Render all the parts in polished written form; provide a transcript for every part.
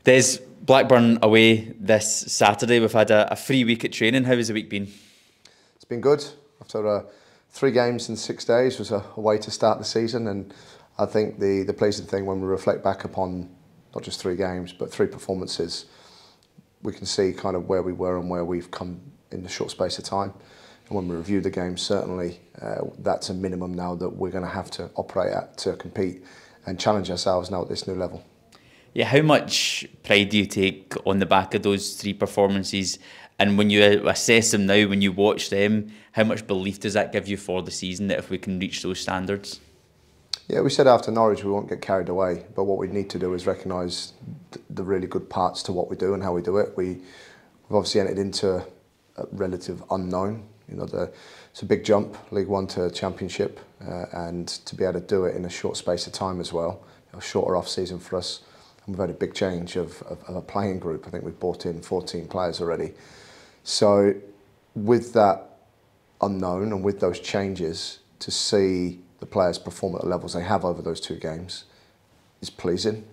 There's Blackburn away this Saturday. We've had a free week at training. How has the week been? It's been good. After 3 games in 6 days was a way to start the season, and I think the pleasing thing when we reflect back upon not just 3 games but 3 performances, we can see kind of where we were and where we've come in a short space of time. And when we review the game, certainly that's a minimum now that we're going to have to operate at to compete and challenge ourselves now at this new level. Yeah, how much pride do you take on the back of those 3 performances? And when you assess them now, when you watch them, how much belief does that give you for the season that if we can reach those standards? Yeah, we said after Norwich we won't get carried away, but what we need to do is recognise the really good parts to what we do and how we do it. We've obviously entered into a relative unknown. You know, it's a big jump, League One to Championship, and to be able to do it in a short space of time as well, a shorter off-season for us. And we've had a big change of a playing group. I think we've brought in 14 players already. So with that unknown and with those changes, to see the players perform at the levels they have over those 2 games is pleasing.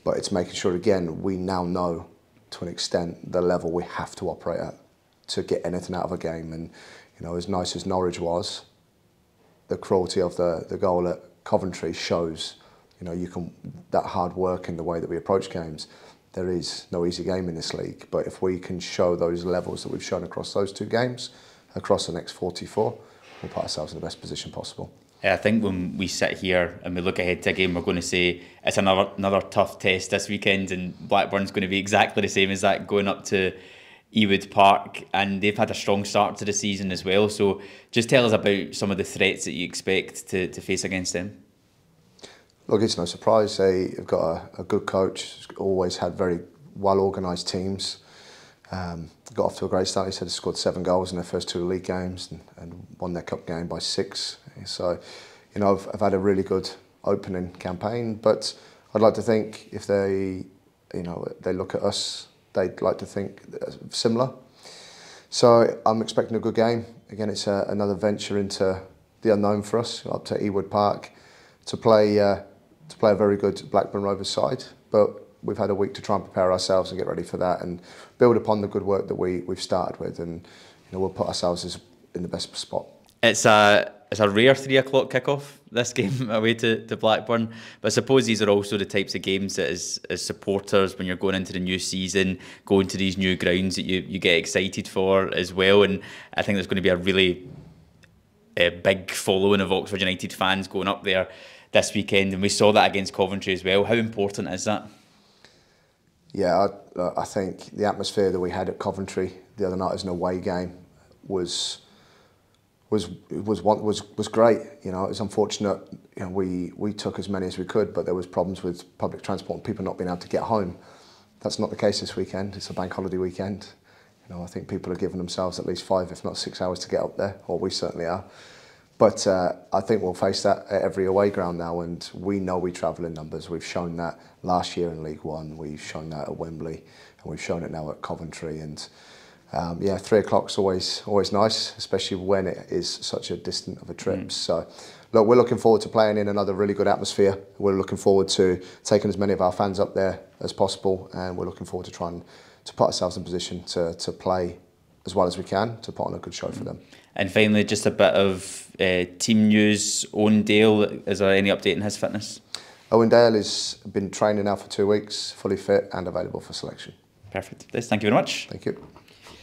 But it's making sure, again, we now know to an extent the level we have to operate at to get anything out of a game. And you know, as nice as Norwich was, the cruelty of the goal at Coventry shows, you know, you can, that hard work in the way that we approach games. There is no easy game in this league, but if we can show those levels that we've shown across those 2 games, across the next 44, we'll put ourselves in the best position possible. I think when we sit here and we look ahead to a game, we're going to say it's another tough test this weekend, and Blackburn's going to be exactly the same as that, going up to Ewood Park, and they've had a strong start to the season as well. So just tell us about some of the threats that you expect to face against them. Look, it's no surprise. They've got a good coach, always had very well-organised teams. Got off to a great start. He said they scored 7 goals in their first 2 league games and won their cup game by 6. So, you know, I've had a really good opening campaign, but I'd like to think if they, you know, they look at us, they'd like to think similar. So I'm expecting a good game. Again, it's another venture into the unknown for us, up to Ewood Park to play a very good Blackburn Rovers side. But we've had a week to try and prepare ourselves and get ready for that and build upon the good work that we've started with, and you know, we'll put ourselves in the best spot. It's a rare 3 o'clock kickoff, this game away to Blackburn, but I suppose these are also the types of games that as supporters, when you're going into the new season, going to these new grounds, that you get excited for as well. And I think there's going to be a really big following of Oxford United fans going up there this weekend, and we saw that against Coventry as well. How important is that? Yeah, I think the atmosphere that we had at Coventry the other night as an away game was great. You know, it was unfortunate. You know, we took as many as we could, but there was problems with public transport and people not being able to get home. That's not the case this weekend. It's a bank holiday weekend. You know, I think people are giving themselves at least 5, if not 6 hours to get up there, or we certainly are. But I think we'll face that at every away ground now, and we know we travel in numbers. We've shown that last year in League One, we've shown that at Wembley, and we've shown it now at Coventry. And yeah, 3 o'clock's always nice, especially when it is such a distant of a trip. So, look, we're looking forward to playing in another really good atmosphere. We're looking forward to taking as many of our fans up there as possible, and we're looking forward to trying to put ourselves in position to play as well as we can, to put on a good show for them. And finally, just a bit of team news. Owen Dale, is there any update on his fitness? Owen Dale has been training now for 2 weeks, fully fit and available for selection. Perfect. Thank you very much. Thank you.